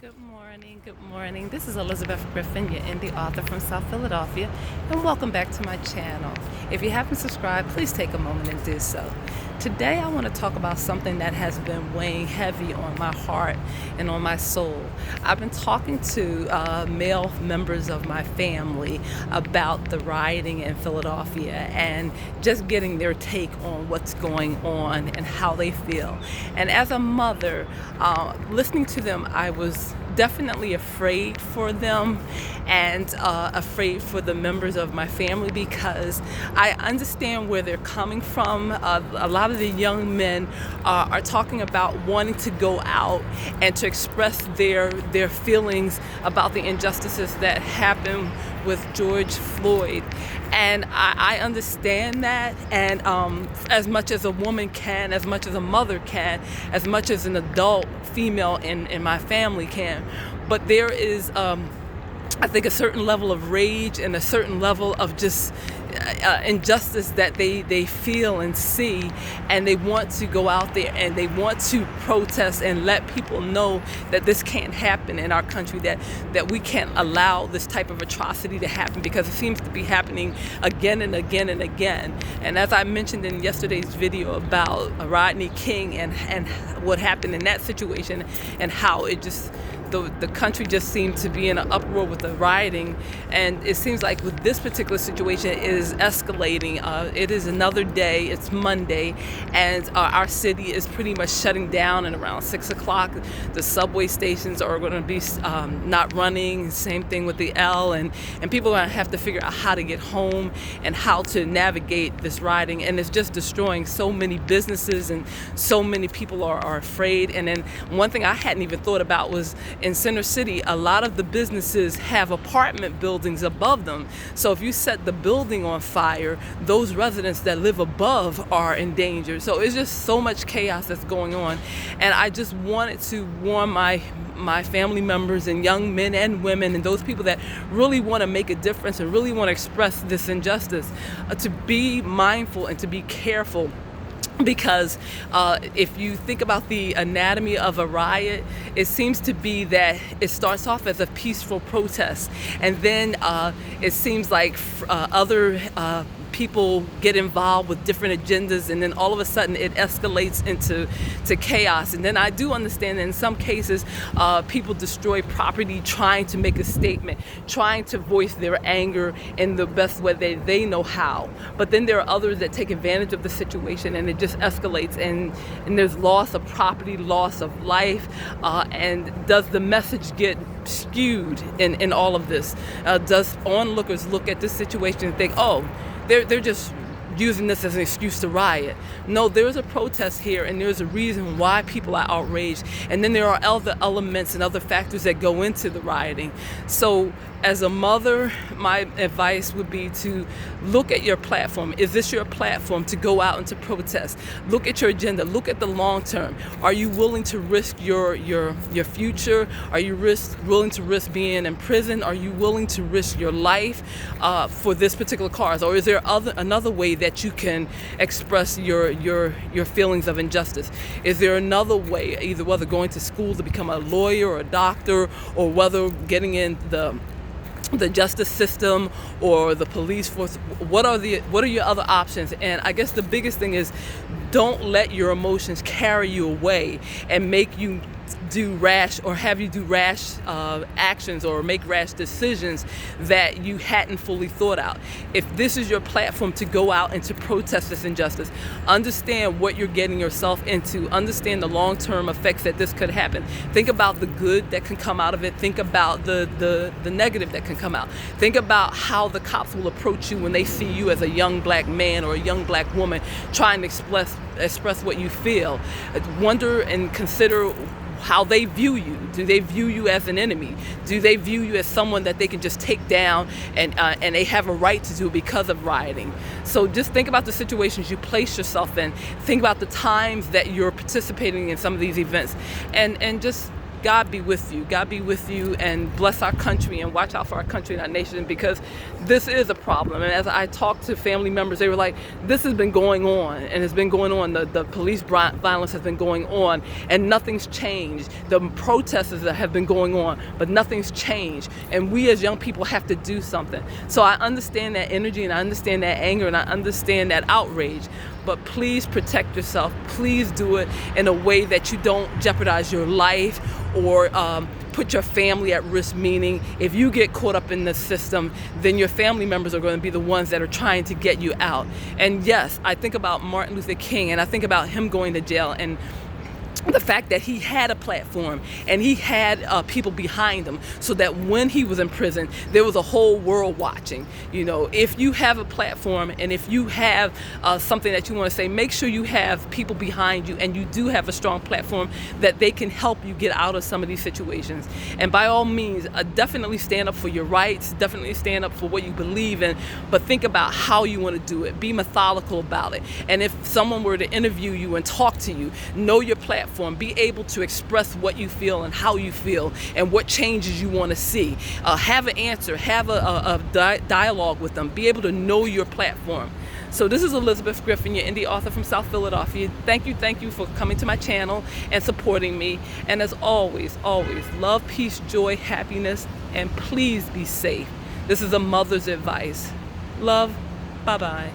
Good morning. Good morning. This is Elizabeth Griffin, your indie author from South Philadelphia, and welcome back to my channel. If you haven't subscribed, please take a moment and do so. Today I want to talk about something that has been weighing heavy on my heart and on my soul. I've been talking to male members of my family about the rioting in Philadelphia and just getting their take on what's going on and how they feel. And as a mother, listening to them, I was definitely afraid for them and afraid for the members of my family because I understand where they're coming from. A lot of the young men are talking about wanting to go out and to express their feelings about the injustices that happen with George Floyd. And I understand that, and as much as a woman can, as much as a mother can, as much as an adult female in my family can, but there is I think a certain level of rage and a certain level of just injustice that they feel and see, and they want to go out there and they want to protest and let people know that this can't happen in our country, that we can't allow this type of atrocity to happen because it seems to be happening again and again and again. And as I mentioned in yesterday's video about Rodney King and what happened in that situation and how it just the country just seemed to be in an uproar with the rioting, and it seems like with this particular situation it is escalating. It is another day, it's Monday, and our city is pretty much shutting down, and around 6 o'clock the subway stations are going to be not running. Same thing with the L, and people are going to have to figure out how to get home and how to navigate this rioting, and it's just destroying so many businesses, and so many people are afraid. And then one thing I hadn't even thought about was in Center City, a lot of the businesses have apartment buildings above them. So if you set the building on fire, those residents that live above are in danger. So it's just so much chaos that's going on. And I just wanted to warn my family members and young men and women and those people that really want to make a difference and really want to express this injustice to be mindful and to be careful. Because if you think about the anatomy of a riot, it seems to be that it starts off as a peaceful protest, and then it seems like other people get involved with different agendas, and then all of a sudden it escalates into chaos. And then I do understand that in some cases people destroy property trying to make a statement, trying to voice their anger in the best way they know how. But then there are others that take advantage of the situation, and it just escalates, and there's loss of property, loss of life. And does the message get skewed in all of this? Does onlookers look at this situation and think, oh, they're just using this as an excuse to riot? No, there's a protest here, and there's a reason why people are outraged. And then there are other elements and other factors that go into the rioting. So as a mother, my advice would be to look at your platform. Is this your platform to go out and to protest? Look at your agenda. Look at the long term. Are you willing to risk your future? Are you willing to risk being in prison? Are you willing to risk your life for this particular cause? Or is there another way that you can express your feelings of injustice? Is there another way, either whether going to school to become a lawyer or a doctor, or whether getting in the justice system or the police force? What are your other options? And I guess the biggest thing is, don't let your emotions carry you away and make you do rash actions or make rash decisions that you hadn't fully thought out. If this is your platform to go out and to protest this injustice, understand what you're getting yourself into. Understand the long-term effects that this could happen. Think about the good that can come out of it. Think about the negative that can come out. Think about how the cops will approach you when they see you as a young black man or a young black woman trying to express what you feel. Wonder and consider how they view you. Do they view you as an enemy? Do they view you as someone that they can just take down and they have a right to do because of rioting? So just think about the situations you place yourself in. Think about the times that you're participating in some of these events, and just God be with you. God be with you, and bless our country, and watch out for our country and our nation, because this is a problem. And as I talked to family members, they were like, this has been going on, and it's been going on. The police violence has been going on, and nothing's changed. The protests that have been going on, but nothing's changed. And we as young people have to do something. So I understand that energy, and I understand that anger, and I understand that outrage. But please protect yourself. Please do it in a way that you don't jeopardize your life or put your family at risk, meaning if you get caught up in the system, then your family members are going to be the ones that are trying to get you out. And yes, I think about Martin Luther King, and I think about him going to jail, and the fact that he had a platform and he had people behind him, so that when he was in prison, there was a whole world watching. You know, if you have a platform and if you have something that you want to say, make sure you have people behind you, and you do have a strong platform that they can help you get out of some of these situations. And by all means, definitely stand up for your rights, definitely stand up for what you believe in, but think about how you want to do it. Be methodical about it. And if someone were to interview you and talk to you, know your platform. Be able to express what you feel and how you feel and what changes you want to see. Have an answer, have a dialogue with them. Be able to know your platform. So this is Elizabeth Griffin, your indie author from South Philadelphia. Thank you for coming to my channel and supporting me. And as always, love, peace, joy, happiness, and please be safe. This is a mother's advice. Love, bye-bye.